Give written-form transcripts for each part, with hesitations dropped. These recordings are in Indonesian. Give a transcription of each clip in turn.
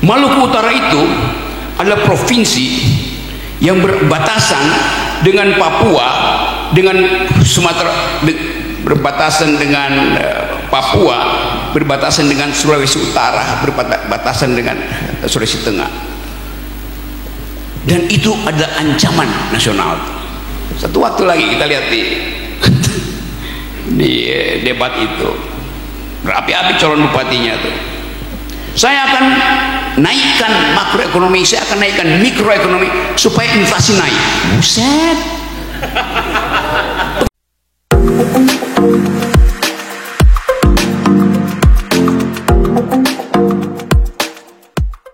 Maluku Utara itu adalah provinsi yang berbatasan dengan Papua, dengan Sumatera, berbatasan dengan Papua, berbatasan dengan Sulawesi Utara, berbatasan dengan Sulawesi Tengah, dan itu adalah ancaman nasional. Satu waktu lagi kita lihat di debat itu berapi-api calon bupatinya tuh. Saya akan naikkan makroekonomi, saya akan naikkan mikroekonomi supaya inflasi naik. Buset.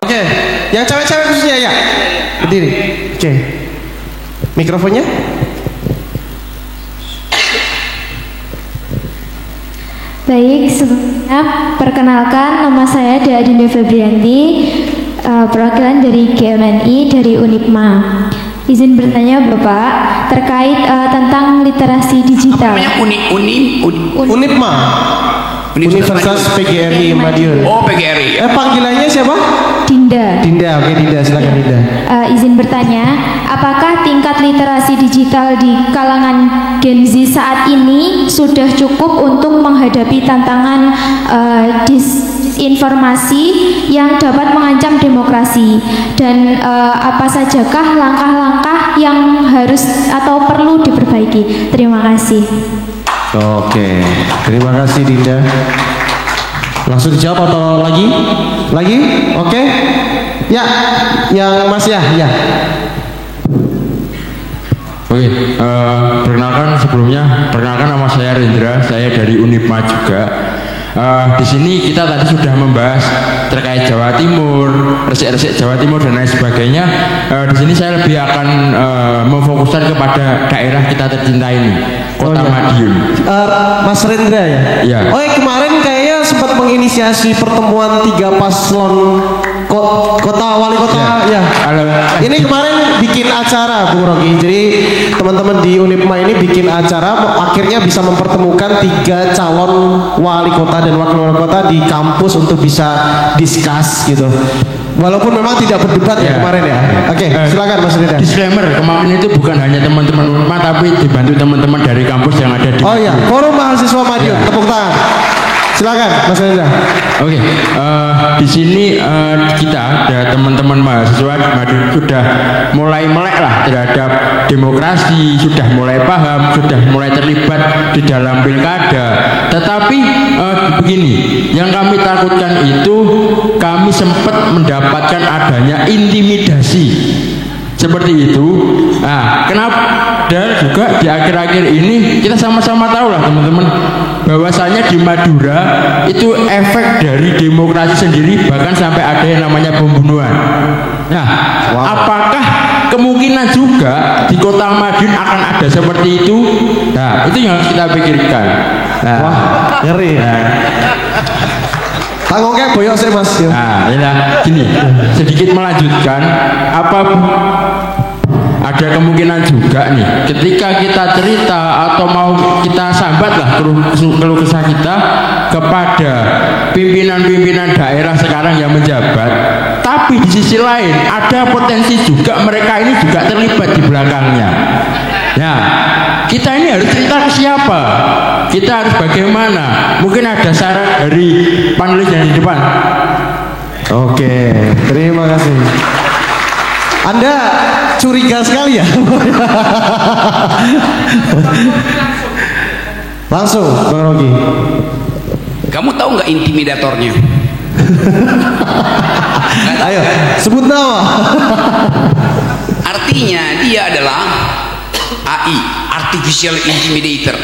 Oke, yang cewek-cewek khususnya ya. Berdiri. Oke. Mikrofonnya. Baik, sebelumnya perkenalkan nama saya Dinda Febrianti, perwakilan dari GMNI dari Unipma. Izin bertanya Bapak terkait tentang literasi digital. Apa namanya? Unipma. Universitas PGRI Madiun. Oh, PGRI. Panggilannya siapa? Dinda. Dinda, oke Dinda, silakan Dinda. Izin bertanya, apakah tingkat literasi digital di kalangan Gen Z saat ini sudah cukup untuk menghadapi tantangan disinformasi yang dapat mengancam demokrasi, dan apa sajakah langkah-langkah yang harus atau perlu diperbaiki? Terima kasih. Oke, terima kasih Dinda. Langsung dijawab atau lagi? Lagi? Oke. Ya, yang Mas ya. Oke, perkenalkan nama saya Rendra, saya dari Unipma juga. Di sini kita tadi sudah membahas terkait Jawa Timur, resik-resik Jawa Timur dan lain sebagainya. Di sini saya lebih akan memfokuskan kepada daerah kita tercinta ini, Kota Madiun. Mas Rendra ya? Iya. Oh ya, kemarin kayaknya sempat menginisiasi pertemuan 3 paslon kota wali kota ya. Ini kemarin bikin acara Bung Rogi. Jadi teman-teman di Unipma ini bikin acara, akhirnya bisa mempertemukan 3 calon wali kota dan wakil wali kota di kampus untuk bisa discuss gitu. Walaupun memang tidak berdebat ya kemarin ya. Oke, silakan Mas Rida. Disclaimer, kemarin itu bukan hanya teman-teman Unipma tapi dibantu teman-teman dari kampus yang ada di. Oh iya, Forum Mahasiswa Madiun. Tepuk tangan. Silakan Mas Rida. Oke, di sini kita ada teman-teman mahasiswa Madiun sudah mulai melek lah terhadap demokrasi, sudah mulai paham, sudah mulai terlibat di dalam pilkada. Tetapi begini, yang kami takutkan itu kami sempat mendapatkan adanya intimidasi seperti itu. Nah, kenapa? Dan juga di akhir-akhir ini kita sama-sama tahu lah teman-teman, bahwasanya di Madura itu efek dari demokrasi sendiri, bahkan sampai ada yang namanya pembunuhan. Nah, apakah kemungkinan juga di Kota Madiun akan ada seperti itu? Nah, itu yang harus kita pikirkan. Nah, wah, ngeri. Tanggungnya boyok sih Mas. Nah, ya gini, sedikit melanjutkan, ada kemungkinan juga nih ketika kita cerita atau mau kita sambat lah keluh kesah kita kepada pimpinan-pimpinan daerah sekarang yang menjabat, tapi di sisi lain ada potensi juga mereka ini juga terlibat di belakangnya. Ya, kita ini harus cerita ke siapa? Kita harus bagaimana? Mungkin ada saran dari panelis yang di depan. Oke, terima kasih. Anda curiga sekali ya? Langsung, Bang Rogi. Kamu tahu nggak intimidatornya? Ayo, sebut nama. Artinya dia adalah AI, artificial intimidator.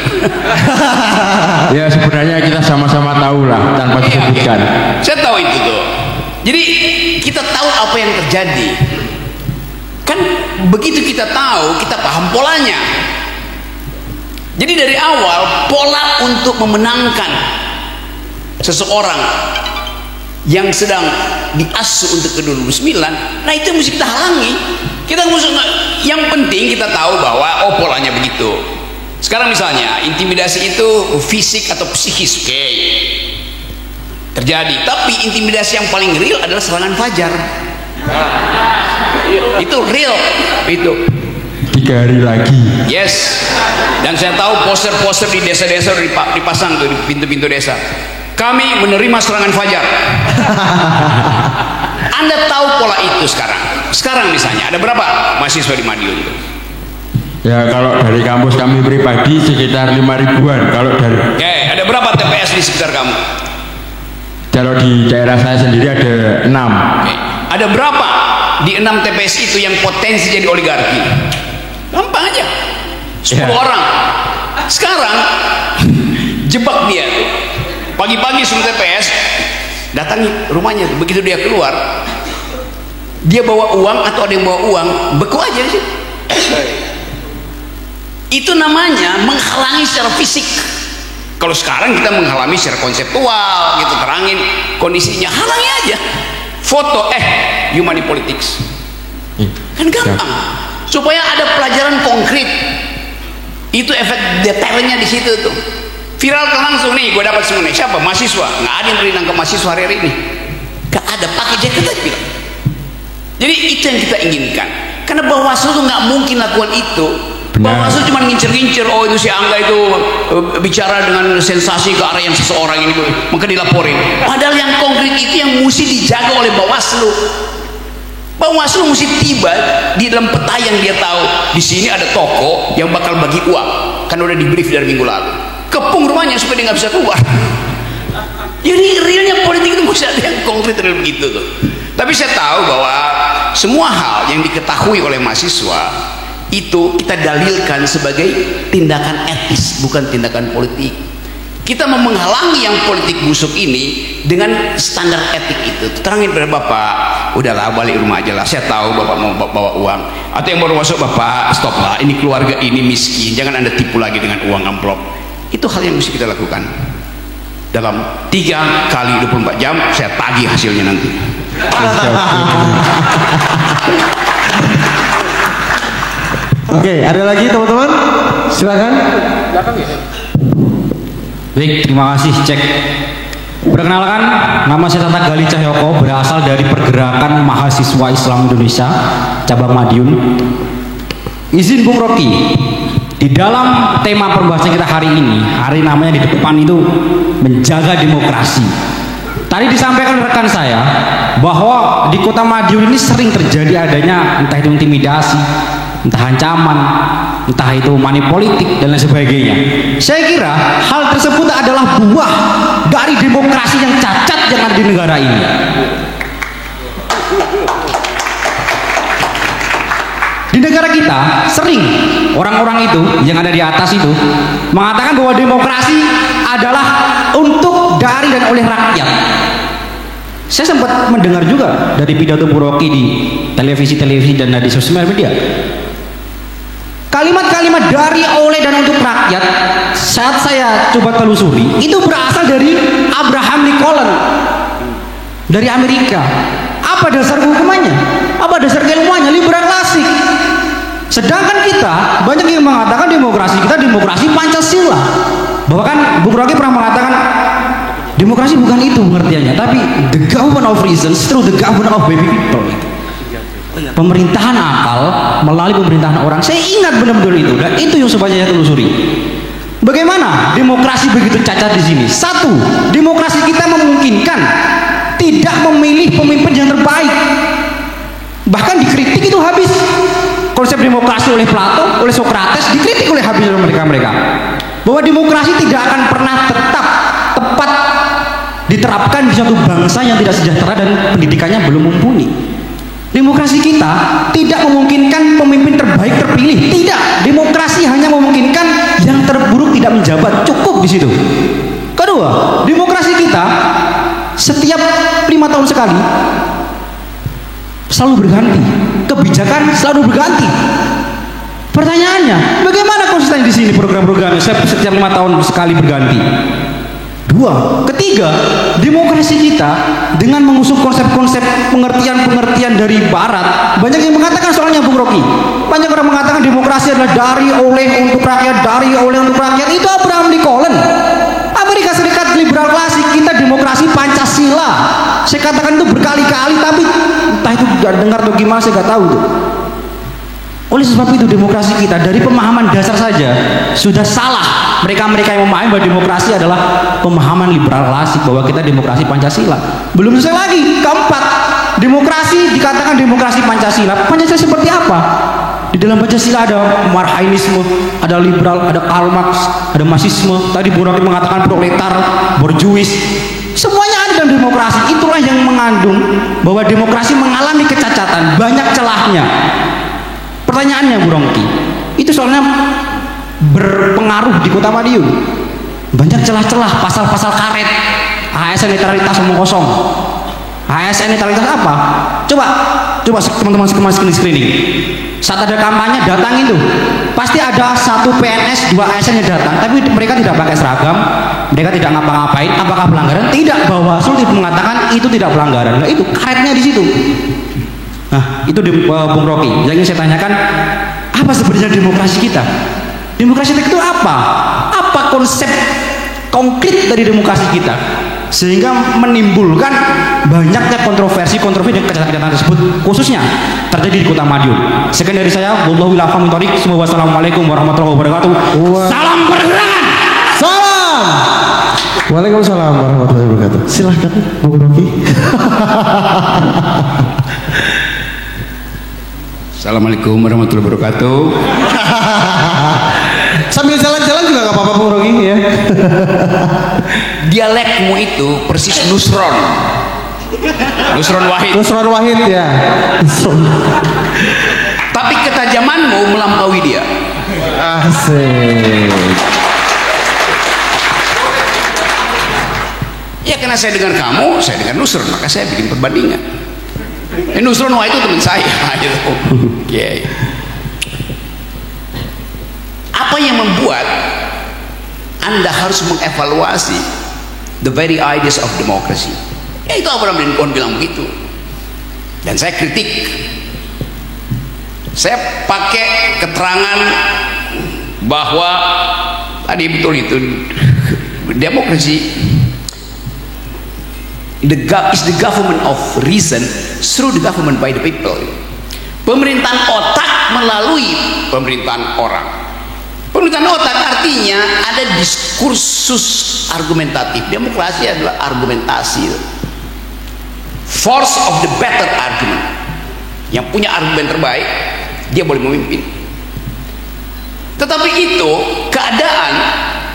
Ya sebenarnya kita sama-sama tahu lah tanpa disebutkan. Saya tahu itu tuh. Jadi kita tahu apa yang terjadi. Kan begitu kita tahu, kita paham polanya. Jadi dari awal pola untuk memenangkan seseorang yang sedang diasuh untuk ke 2009, nah itu mesti kita halangi. Kita yang penting kita tahu bahwa polanya begitu. Sekarang misalnya intimidasi itu fisik atau psikis, oke. terjadi. Tapi intimidasi yang paling real adalah serangan fajar. Itu real itu. 3 hari lagi. Yes. Dan saya tahu poster-poster di desa-desa dipasang tuh di pintu-pintu desa. Kami menerima serangan fajar. Anda tahu pola itu sekarang. Sekarang misalnya ada berapa mahasiswa di Madiun itu? Ya kalau dari kampus kami pribadi sekitar 5 ribuan. Kalau dari ada berapa TPS di sekitar kamu? Kalau di daerah saya sendiri ada 6. Ada berapa di 6 TPS itu yang potensi jadi oligarki? Gampang aja, 10 orang. Sekarang jebak dia. Pagi-pagi semua TPS datangi rumahnya. Begitu dia keluar, dia bawa uang atau ada yang bawa uang, beku aja sih. Itu namanya menghalangi secara fisik. Kalau sekarang kita menghalangi secara konseptual, gitu, terangin kondisinya, halangi aja. Foto, you money politics, kan gampang. Supaya ada pelajaran konkret. Itu efek detailnya di situ tuh. Viralkan langsung nih, gue dapat semua nih. Siapa? Mahasiswa. Nggak ada yang beri nangkep mahasiswa hari ini. Nggak ada, pakai jaket aja bilang. Jadi itu yang kita inginkan. Karena Bawaslu tuh nggak mungkin lakukan itu. Bawaslu cuma ngincer-ngincer, oh itu si Angga itu bicara dengan sensasi ke arah yang seseorang ini, maka dilaporin. Padahal yang konkret itu yang mesti dijaga oleh Bawaslu. Bawaslu mesti tiba di dalam peta yang dia tahu. Di sini ada toko yang bakal bagi uang, kan udah di brief dari minggu lalu. Kepung rumahnya supaya dia nggak bisa keluar. Jadi realnya politik itu mesti ada yang konkret real begitu tuh. Tapi saya tahu bahwa semua hal yang diketahui oleh mahasiswa itu kita dalilkan sebagai tindakan etis, bukan tindakan politik. Kita mau menghalangi yang politik busuk ini dengan standar etik itu. Terangin pada Bapak, udahlah balik rumah aja lah, saya tahu Bapak mau bawa uang. Atau yang baru masuk, Bapak stop lah, ini keluarga ini miskin, jangan Anda tipu lagi dengan uang amplop. Itu hal yang mesti kita lakukan. Dalam 3 kali 24 jam saya tagih hasilnya nanti. Oke, ada lagi teman-teman? Silakan. Baik, terima kasih. Cek. Perkenalkan, nama saya Tata Gali Cahyoko, berasal dari Pergerakan Mahasiswa Islam Indonesia cabang Madiun. Izin Bung Rocky, di dalam tema pembahasan kita hari ini, hari namanya di depan itu menjaga demokrasi. Tadi disampaikan rekan saya bahwa di kota Madiun ini sering terjadi adanya entah itu intimidasi, entah ancaman, entah itu money politik dan lain sebagainya. Saya kira hal tersebut adalah buah dari demokrasi yang cacat yang ada di negara ini. Di negara kita sering orang-orang itu yang ada di atas itu mengatakan bahwa demokrasi adalah untuk, dari dan oleh rakyat. Saya sempat mendengar juga dari pidato Bu Rocky di televisi-televisi dan di sosial media. Kalimat-kalimat dari, oleh, dan untuk rakyat, saat saya coba telusuri, itu berasal dari Abraham Lincoln dari Amerika. Apa dasar hukumannya? Apa dasar keilmuannya? Liberal klasik. Sedangkan kita banyak yang mengatakan demokrasi kita demokrasi Pancasila. Bahkan Bung Rocky pernah mengatakan demokrasi bukan itu pengertiannya, tapi the government of reasons through the government of baby people. Pemerintahan akal melalui pemerintahan orang. Saya ingat benar-benar itu, dan itu yang sebanyak saya telusuri. Bagaimana demokrasi begitu cacat di sini? Satu, demokrasi kita memungkinkan tidak memilih pemimpin yang terbaik. Bahkan dikritik itu habis. Konsep demokrasi oleh Plato, oleh Socrates dikritik oleh habis oleh mereka-mereka. Bahwa demokrasi tidak akan pernah tepat diterapkan di suatu bangsa yang tidak sejahtera dan pendidikannya belum mumpuni. Demokrasi kita tidak memungkinkan pemimpin terbaik terpilih. Tidak, demokrasi hanya memungkinkan yang terburuk tidak menjabat. Cukup di situ. Kedua, demokrasi kita setiap 5 tahun sekali selalu berganti. Kebijakan selalu berganti. Pertanyaannya, bagaimana konsisten di sini program-programnya setiap 5 tahun sekali berganti? Dua, ketiga, demokrasi kita dengan mengusung konsep-konsep pengertian-pengertian dari Barat, banyak yang mengatakan soalnya Bung Rocky, banyak orang mengatakan demokrasi adalah dari, oleh, untuk rakyat, dari, oleh, untuk rakyat. Itu Abraham Lincoln. Amerika Serikat liberal klasik, kita demokrasi Pancasila. Saya katakan itu berkali-kali, tapi entah itu tidak dengar atau gimana saya nggak tahu tuh. Oleh sebab itu demokrasi kita dari pemahaman dasar saja sudah salah. Mereka-mereka yang memahami bahwa demokrasi adalah pemahaman liberal klasik, bahwa kita demokrasi Pancasila. Belum selesai lagi. Keempat, demokrasi dikatakan demokrasi Pancasila. Pancasila seperti apa? Di dalam Pancasila ada Marxisme, ada liberal, ada Karl Marx, ada Marxisme. Tadi Bung Rocky mengatakan proletar, borjuis. Semuanya ada dalam demokrasi. Itulah yang mengandung bahwa demokrasi mengalami kecacatan, banyak celahnya. Pertanyaannya Bu Rongki, itu soalnya berpengaruh di Kota Madiun. Banyak celah-celah, pasal-pasal karet, ASN netralitas omong kosong. ASN netralitas apa? Coba teman-teman screening. Saat ada kampanye datang itu, pasti ada satu PNS, dua ASN yang datang, tapi mereka tidak pakai seragam, mereka tidak ngapa-ngapain. Apakah pelanggaran? Tidak. Bawaslu mengatakan itu tidak pelanggaran. Nah, itu karetnya di situ. Nah, itu Bung Rocky. Yang ingin saya tanyakan, apa sebenarnya demokrasi kita? Demokrasi kita itu apa? Apa konsep konkret dari demokrasi kita? Sehingga menimbulkan banyaknya kontroversi dan kejahatan tersebut, khususnya terjadi di Kota Madiun. Sekian dari saya. Wallahu a'lam bishawab. Wassalamualaikum warahmatullahi wabarakatuh. Salam pergerakan. Salam. Waalaikumsalam warahmatullahi wabarakatuh. Silahkan Bung Rocky. Assalamualaikum warahmatullahi wabarakatuh. Sambil jalan-jalan juga nggak apa-apa Bung Rocky ya. Dialekmu itu persis Nusron Wahid. Nusron Wahid ya. Tapi ketajamanmu melampaui dia. Asik. Ya karena saya dengan kamu, saya dengan Nusron, maka saya bikin perbandingan. Nusron Wahid itu teman saya gitu. Okay. Apa yang membuat Anda harus mengevaluasi the very ideas of democracy? Ya itu Abraham Lincoln bilang begitu. Dan saya kritik. Saya pakai keterangan bahwa tadi betul itu demokrasi is the government of reason through the government by the people. Pemerintahan otak melalui pemerintahan orang. Pemerintahan otak artinya ada diskursus argumentatif. Demokrasi adalah argumentasi. Force of the better argument. Yang punya argumen terbaik, dia boleh memimpin. Tetapi itu keadaan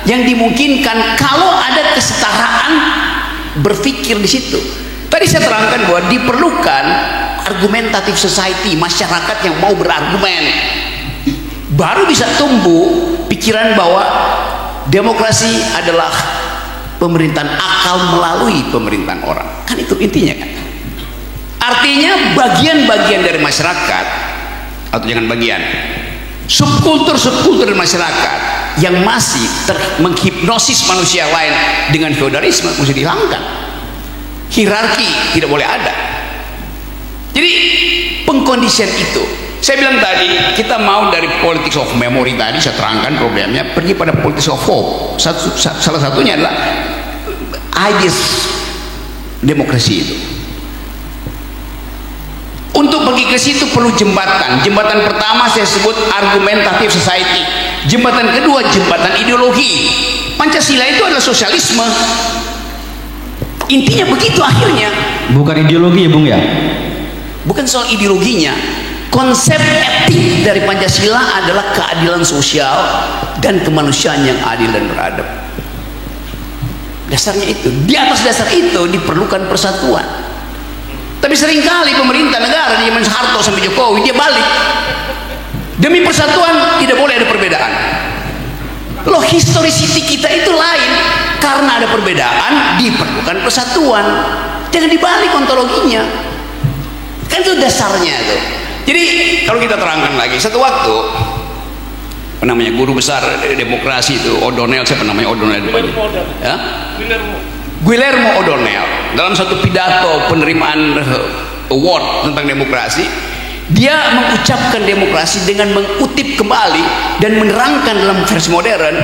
yang dimungkinkan kalau ada kesetaraan berpikir di situ. Tadi saya terangkan bahwa diperlukan argumentatif society, masyarakat yang mau berargumen, baru bisa tumbuh pikiran bahwa demokrasi adalah pemerintahan akal melalui pemerintahan orang. Kan itu intinya kan. Artinya bagian-bagian dari masyarakat, atau jangan bagian, subkultur dari masyarakat yang masih menghipnosis manusia lain dengan feodalisme mesti dihilangkan. Hierarki tidak boleh ada. Jadi pengkondisian itu, saya bilang tadi kita mau dari politics of memory tadi saya terangkan problemnya, pergi pada politics of hope. Salah satunya adalah ideas demokrasi itu. Untuk pergi ke situ perlu jembatan. Jembatan pertama saya sebut argumentative society. Jembatan kedua jembatan ideologi. Pancasila itu adalah sosialisme. Intinya begitu akhirnya. Bukan ideologi ya Bung ya? Bukan soal ideologinya. Konsep etik dari Pancasila adalah keadilan sosial dan kemanusiaan yang adil dan beradab. Dasarnya itu. Di atas dasar itu diperlukan persatuan. Tapi seringkali pemerintah negara di zaman Soeharto sampai Jokowi dia balik. Demi persatuan tidak boleh ada perbedaan. Loh, historicity kita itu lain. Karena ada perbedaan diperlukan persatuan. Jangan dibalik ontologinya. Kan itu dasarnya itu. Jadi kalau kita terangkan lagi, satu waktu namanya guru besar demokrasi itu O'Donnell, siapa namanya O'Donnell depannya? Ya? Guillermo O'Donnell dalam satu pidato penerimaan award tentang demokrasi, dia mengucapkan demokrasi dengan mengutip kembali dan menerangkan dalam versi modern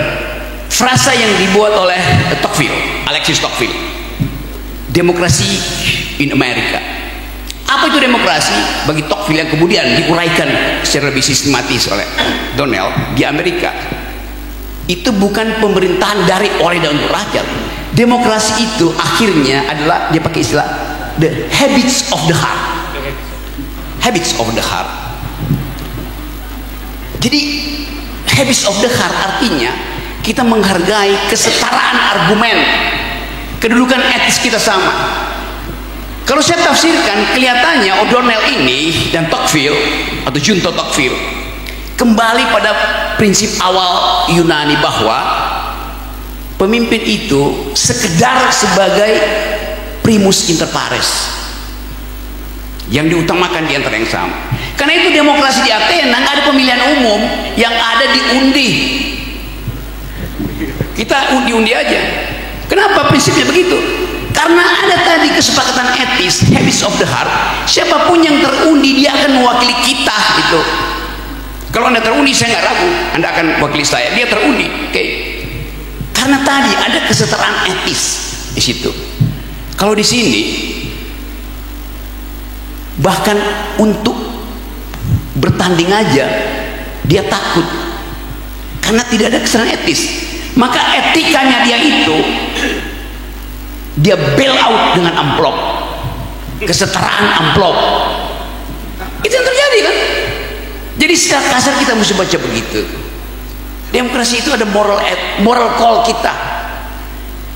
frasa yang dibuat oleh Alexis Tocqueville. demokrasi in America. Apa itu demokrasi? Bagi Tocqueville yang kemudian diuraikan secara lebih sistematis oleh Donnell di Amerika, itu bukan pemerintahan dari, oleh, dan untuk rakyat. Demokrasi itu akhirnya adalah, dia pakai istilah the habits of the heart. Habits of the heart. Jadi habits of the heart artinya kita menghargai kesetaraan argumen, kedudukan etis kita sama. Kalau saya tafsirkan, kelihatannya O'Donnell ini dan Tocqueville atau Junto Tocqueville kembali pada prinsip awal Yunani bahwa pemimpin itu sekedar sebagai primus inter pares, yang diutamakan di antara yang sama. Karena itu demokrasi di Athena nggak ada pemilihan umum, yang ada diundi. Kita undi-undi aja. Kenapa prinsipnya begitu? Karena ada tadi kesepakatan etis, habits of the heart. Siapapun yang terundi dia akan mewakili kita itu. Kalau Anda terundi, saya nggak ragu Anda akan mewakili saya. Dia terundi, oke. Karena tadi ada kesetaraan etis di situ. Kalau di sini bahkan untuk bertanding aja dia takut karena tidak ada kesetaraan etis. Maka etikanya dia itu dia bail out dengan amplop, kesetaraan amplop. Itu yang terjadi kan. Jadi secara kasar kita mesti baca begitu. Demokrasi itu ada moral call kita.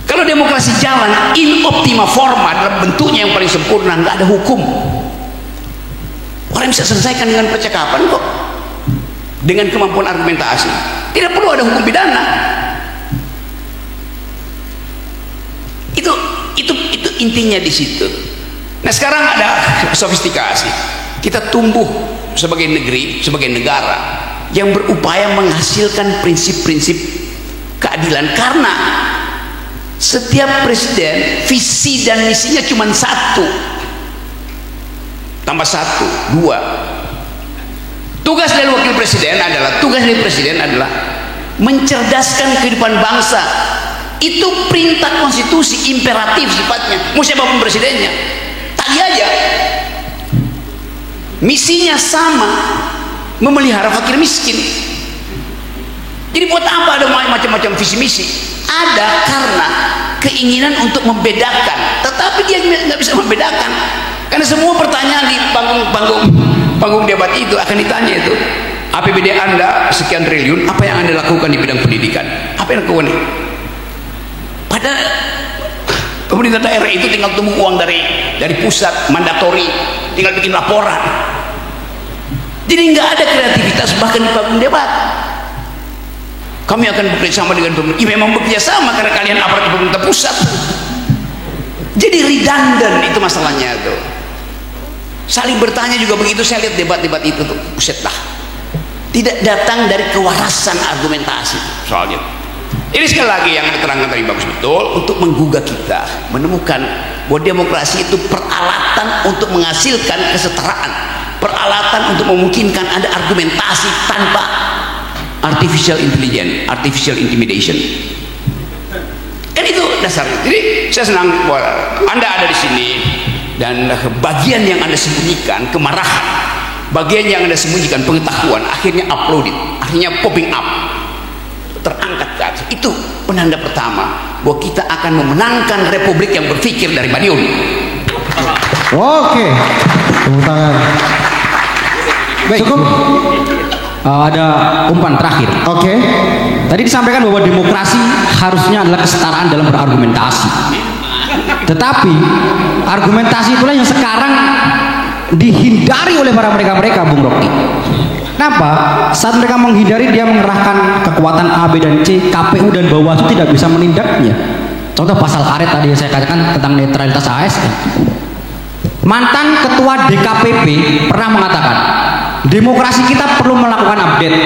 Kalau demokrasi jalan in optima forma, dalam bentuknya yang paling sempurna, nggak ada hukum, orang bisa selesaikan dengan percakapan kok, dengan kemampuan argumentasi. Tidak perlu ada hukum pidana. Itu intinya di situ. Nah, sekarang ada sofistikasi. Kita tumbuh sebagai negeri, sebagai negara yang berupaya menghasilkan prinsip-prinsip keadilan, karena setiap presiden visi dan misinya cuma satu, tambah satu, dua. Tugas dari presiden adalah mencerdaskan kehidupan bangsa. Itu perintah konstitusi, imperatif sifatnya. Mau siapapun presidennya, tadi aja misinya sama, memelihara fakir miskin. Jadi buat apa ada macam-macam visi misi? Ada karena keinginan untuk membedakan, tetapi dia nggak bisa membedakan karena semua pertanyaan di panggung debat itu akan ditanya itu, APBD Anda sekian triliun, apa yang Anda lakukan di bidang pendidikan? Apa yang lakukan nih? Pada pemerintah daerah itu tinggal tunggu uang dari pusat, mandatori, tinggal bikin laporan. Jadi nggak ada kreativitas bahkan di panggung debat. Kami akan bekerja sama dengan pemerintah. Memang bekerja sama karena kalian aparat pemerintah pusat. Jadi redundant itu masalahnya tuh. Saling bertanya juga begitu. Saya lihat debat-debat itu tuh, buset dah. Tidak datang dari kewarasan argumentasi soalnya. Ini sekali lagi yang diterangkan tadi bagus betul, untuk menggugah kita menemukan bahwa demokrasi itu peralatan untuk menghasilkan kesetaraan, peralatan untuk memungkinkan ada argumentasi tanpa artificial intelligence, artificial intimidation. Kan itu dasarnya. Jadi saya senang bahwa Anda ada di sini, dan bagian yang Anda sembunyikan kemarahan, bagian yang Anda sembunyikan pengetahuan, akhirnya uploaded, akhirnya popping up, terangkat ke atas. Itu penanda pertama bahwa kita akan memenangkan republik yang berpikir dari Madiun. Oke, tepuk tangan. Baik. Cukup. Ada umpan terakhir. Oke. Tadi disampaikan bahwa demokrasi harusnya adalah kesetaraan dalam berargumentasi. Tetapi argumentasi itulah yang sekarang dihindari oleh para mereka-mereka, Bung Rocky. Kenapa? Saat mereka menghindari, dia mengerahkan kekuatan A, B, dan C, KPU dan Bawaslu tidak bisa menindaknya. Contoh pasal karet tadi yang saya katakan tentang netralitas ASN. Mantan ketua DKPP pernah mengatakan, demokrasi kita perlu melakukan update.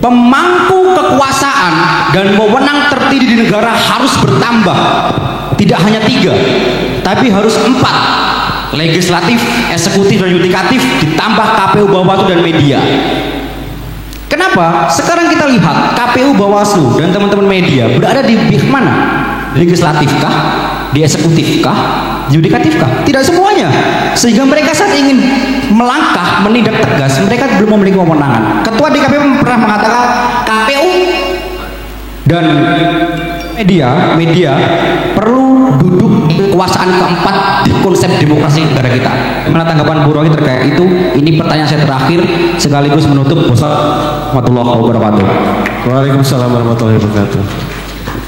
Pemangku kekuasaan dan wewenang tertinggi di negara harus bertambah. Tidak hanya 3, tapi harus 4. Legislatif, eksekutif, dan yudikatif, ditambah KPU, Bawaslu, dan media. Kenapa? Sekarang kita lihat KPU, Bawaslu, dan teman-teman media berada di pihak mana? Legislatif kah? di eksekutif kah, yudikatif kah? Tidak semuanya. Sehingga mereka saat ingin melangkah, menindak tegas, mereka belum memiliki kewenangan. Ketua DKP pernah mengatakan KPU dan media perlu duduk di kekuasaan keempat di konsep demokrasi negara kita. Gimana tanggapan Bu Rocky terkait itu? Ini pertanyaan saya terakhir sekaligus menutup. Wassalamualaikum warahmatullahi wabarakatuh. Waalaikumsalam warahmatullahi wabarakatuh.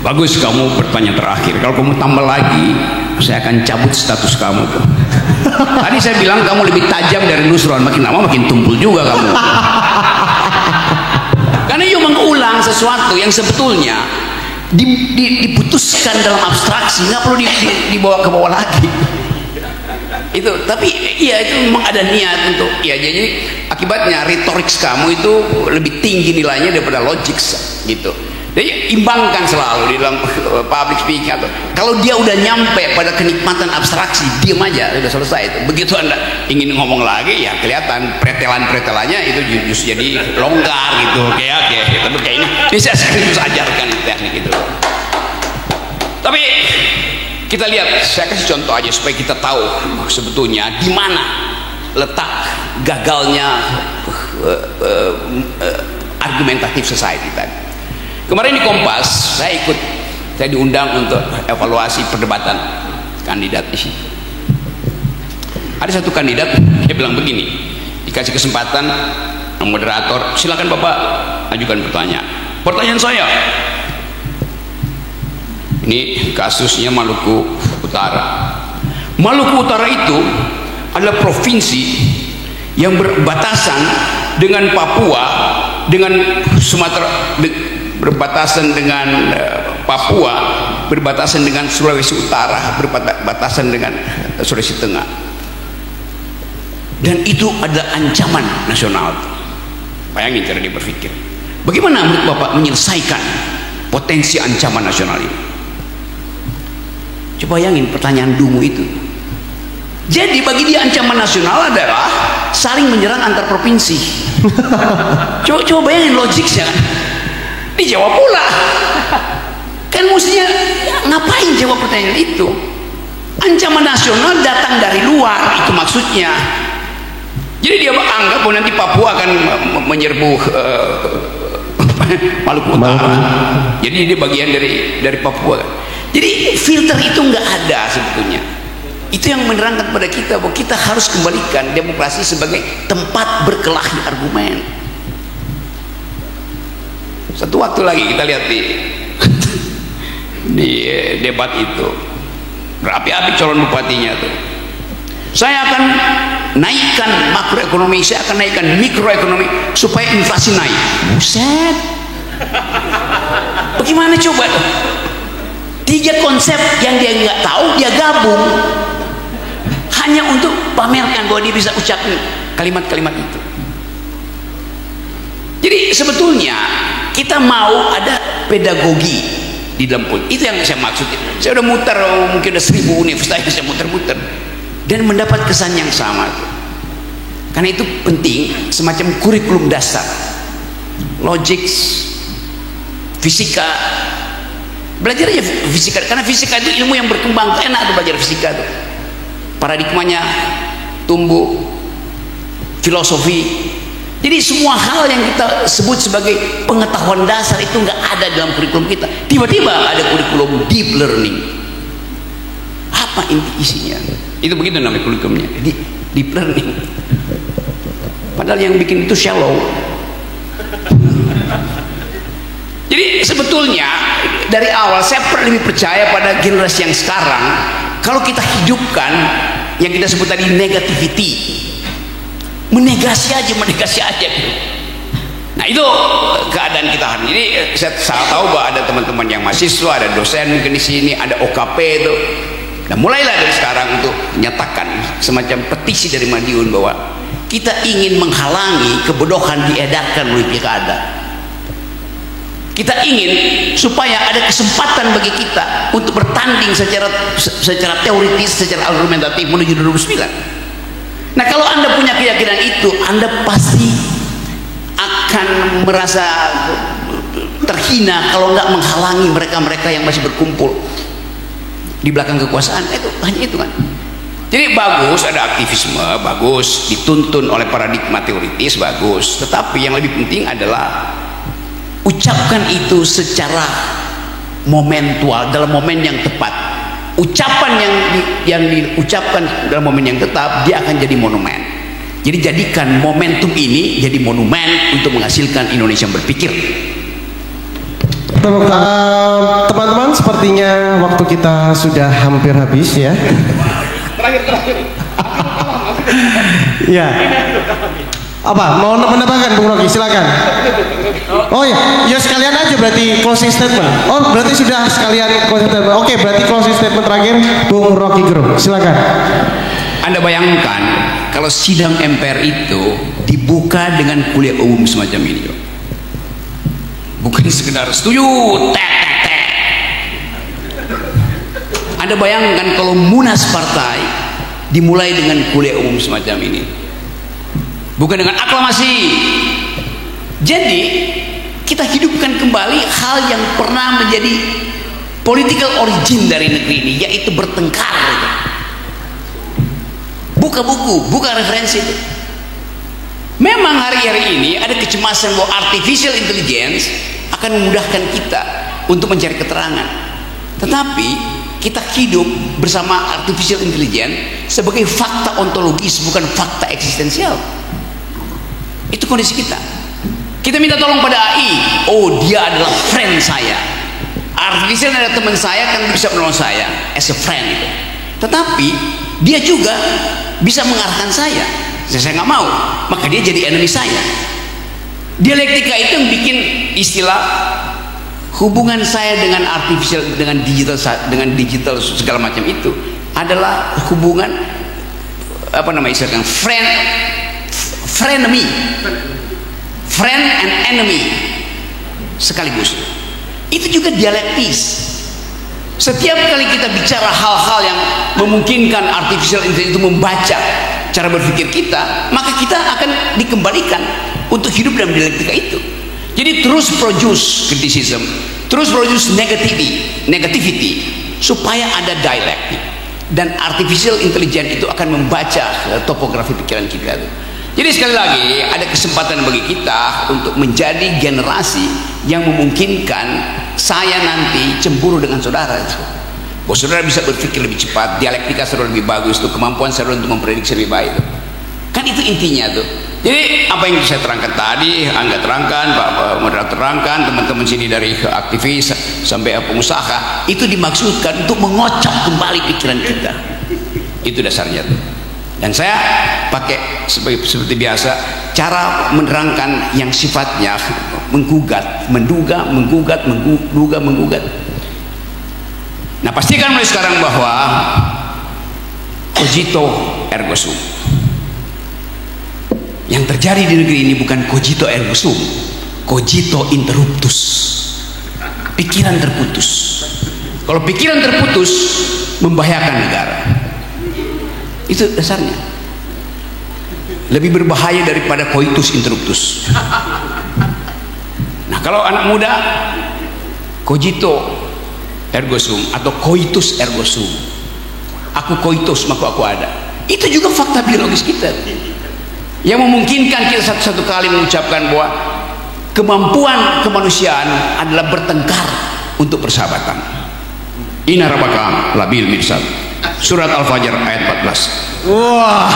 Bagus kamu bertanya terakhir. Kalau kamu tambah lagi, saya akan cabut status kamu tuh. Tadi saya bilang kamu lebih tajam dari Nusron, makin lama makin tumpul juga kamu. Karena you mengulang sesuatu yang sebetulnya diputuskan dalam abstraksi, nggak perlu dibawa ke bawah lagi. Itu, tapi iya itu memang ada niat untuk ya, jadi akibatnya retorik kamu itu lebih tinggi nilainya daripada logik gitu. Jadi imbangkan selalu di dalam public speaking. Kalau dia udah nyampe pada kenikmatan abstraksi, diam aja, udah selesai itu. Begitu Anda ingin ngomong lagi, ya kelihatan pretelan-pretelannya itu justru jadi longgar gitu, kayak tapi kayak ini saya serius ajarkan teknik itu. Tapi kita lihat, saya kasih contoh aja supaya kita tahu sebetulnya di mana letak gagalnya argumentatif society tadi. Kemarin di Kompas saya diundang untuk evaluasi perdebatan kandidat di sini. Ada satu kandidat, dia bilang begini, dikasih kesempatan moderator, silakan Bapak ajukan pertanyaan. Pertanyaan saya, ini kasusnya Maluku Utara. Maluku Utara itu adalah provinsi yang berbatasan dengan Papua, dengan Sumatera, berbatasan dengan Papua, berbatasan dengan Sulawesi Utara, berbatasan dengan Sulawesi Tengah, dan itu ada ancaman nasional. Bayangin cara dia berpikir. Bagaimana menurut Bapak menyelesaikan potensi ancaman nasional ini? Coba bayangin pertanyaan dungu itu. Jadi bagi dia ancaman nasional adalah saling menyerang antar provinsi. Coba bayangin logiknya. Dijawab pula. Kan mestinya ngapain jawab pertanyaan itu? Ancaman nasional datang dari luar, itu maksudnya. Jadi dia anggap bahwa nanti Papua akan menyerbu Maluku Utara. Jadi dia bagian dari Papua. Jadi filter itu nggak ada sebetulnya. Itu yang menerangkan kepada kita bahwa kita harus kembalikan demokrasi sebagai tempat berkelahi argumen. Satu waktu lagi kita lihat di debat itu berapi-api calon bupatinya tuh. Saya akan naikkan makroekonomi, saya akan naikkan mikroekonomi supaya inflasi naik. Buset. Bagaimana coba tuh? 3 konsep yang dia nggak tahu dia gabung hanya untuk pamerkan bahwa dia bisa ucapin kalimat-kalimat itu. Jadi sebetulnya kita mau ada pedagogi di dalam politik. Itu yang saya maksud. Saya udah muter, mungkin udah 1000 universitas saya muter-muter dan mendapat kesan yang sama. Karena itu penting semacam kurikulum dasar, logik, fisika. Belajar aja fisika, karena fisika itu ilmu yang berkembang, enak tuh belajar fisika tuh. Paradigmanya tumbuh, filosofi. Jadi semua hal yang kita sebut sebagai pengetahuan dasar itu nggak ada dalam kurikulum kita. Tiba-tiba ada kurikulum deep learning. Apa inti isinya? Itu begitu namanya kurikulumnya. Deep learning. Padahal yang bikin itu shallow. Jadi sebetulnya dari awal saya lebih percaya pada generasi yang sekarang. Kalau kita hidupkan yang kita sebut tadi negativity, menegasi aja gitu. Nah itu keadaan kita hari ini. Saya tahu bahwa ada teman-teman yang mahasiswa, ada dosen mungkin di sini, ada OKP itu. Nah mulailah dari sekarang untuk menyatakan semacam petisi dari Madiun bahwa kita ingin menghalangi kebodohan diedarkan oleh pilkada. Kita ingin supaya ada kesempatan bagi kita untuk bertanding secara teoritis, secara argumentatif menuju 2009. Nah kalau Anda punya keyakinan itu, Anda pasti akan merasa terhina kalau nggak menghalangi mereka-mereka yang masih berkumpul di belakang kekuasaan. Itu hanya itu kan. Jadi bagus ada aktivisme, bagus dituntun oleh paradigma teoritis, bagus. Tetapi yang lebih penting adalah ucapkan itu secara momentual, dalam momen yang tepat. Ucapan yang diucapkan dalam momen yang tetap, dia akan jadi monumen. Jadi jadikan momentum ini jadi monumen untuk menghasilkan Indonesia yang berpikir. Teman-teman, sepertinya waktu kita sudah hampir habis ya. Terakhir. Ya. Apa? Mau menambahkan Bung Rocky? Silakan. Oh ya, ya sekalian aja berarti closing statement. Oh, berarti sudah sekalian closing statement. Oke, berarti closing statement terakhir Bung Rocky Gerung. Silakan. Anda bayangkan kalau sidang MPR itu dibuka dengan kuliah umum semacam ini. Bukan sekedar setuju, tek. Anda bayangkan kalau munas partai dimulai dengan kuliah umum semacam ini, bukan dengan aklamasi. Jadi kita hidupkan kembali hal yang pernah menjadi political origin dari negeri ini, yaitu bertengkar. Buka buku, buka referensi itu. Memang hari-hari ini ada kecemasan bahwa artificial intelligence akan memudahkan kita untuk mencari keterangan. Tetapi kita hidup bersama artificial intelligence sebagai fakta ontologis, bukan fakta eksistensial. Itu kondisi kita. Kita minta tolong pada AI. Oh, dia adalah friend saya. Artificial adalah teman saya, kan bisa menolong saya as a friend itu. Tetapi dia juga bisa mengarahkan saya. Saya nggak mau, maka dia jadi enemy saya. Dialektika itu yang bikin istilah hubungan saya dengan artificial, dengan digital segala macam itu adalah hubungan apa namanya istilahnya frenemy, friend and enemy sekaligus. Itu juga dialektis. Setiap kali kita bicara hal-hal yang memungkinkan artificial intelligence itu membaca cara berpikir kita, maka kita akan dikembalikan untuk hidup dalam dialektika itu. Jadi terus produce criticism, terus produce negativity supaya ada dialektik, dan artificial intelligence itu akan membaca topografi pikiran kita. Jadi sekali lagi ada kesempatan bagi kita untuk menjadi generasi yang memungkinkan saya nanti cemburu dengan saudara. Bahwa saudara bisa berpikir lebih cepat, dialektika saudara lebih bagus, tuh kemampuan saudara untuk memprediksi lebih baik tuh. Kan itu intinya tuh. Jadi apa yang saya terangkan tadi, Angga terangkan, Pak Moderator terangkan, teman-teman sini dari aktivis sampai pengusaha, itu dimaksudkan untuk mengocok kembali pikiran kita. Itu dasarnya tuh. Dan saya pakai seperti biasa cara menerangkan yang sifatnya menggugat, menduga, menggugat, menggugat. Nah, pastikan mulai sekarang bahwa cogito ergo sum. Yang terjadi di negeri ini bukan cogito ergo sum, cogito interruptus. Pikiran terputus. Kalau pikiran terputus membahayakan negara. Itu dasarnya. Lebih berbahaya daripada coitus interruptus. Nah, kalau anak muda cogito ergo sum atau coitus ergo sum. Aku coitus maka aku ada. Itu juga fakta biologis kita. Yang memungkinkan kita satu kali mengucapkan bahwa kemampuan kemanusiaan adalah bertengkar untuk persahabatan. Inna rabbaka labil mirsad. Surat Al-Fajr ayat 14. Wah.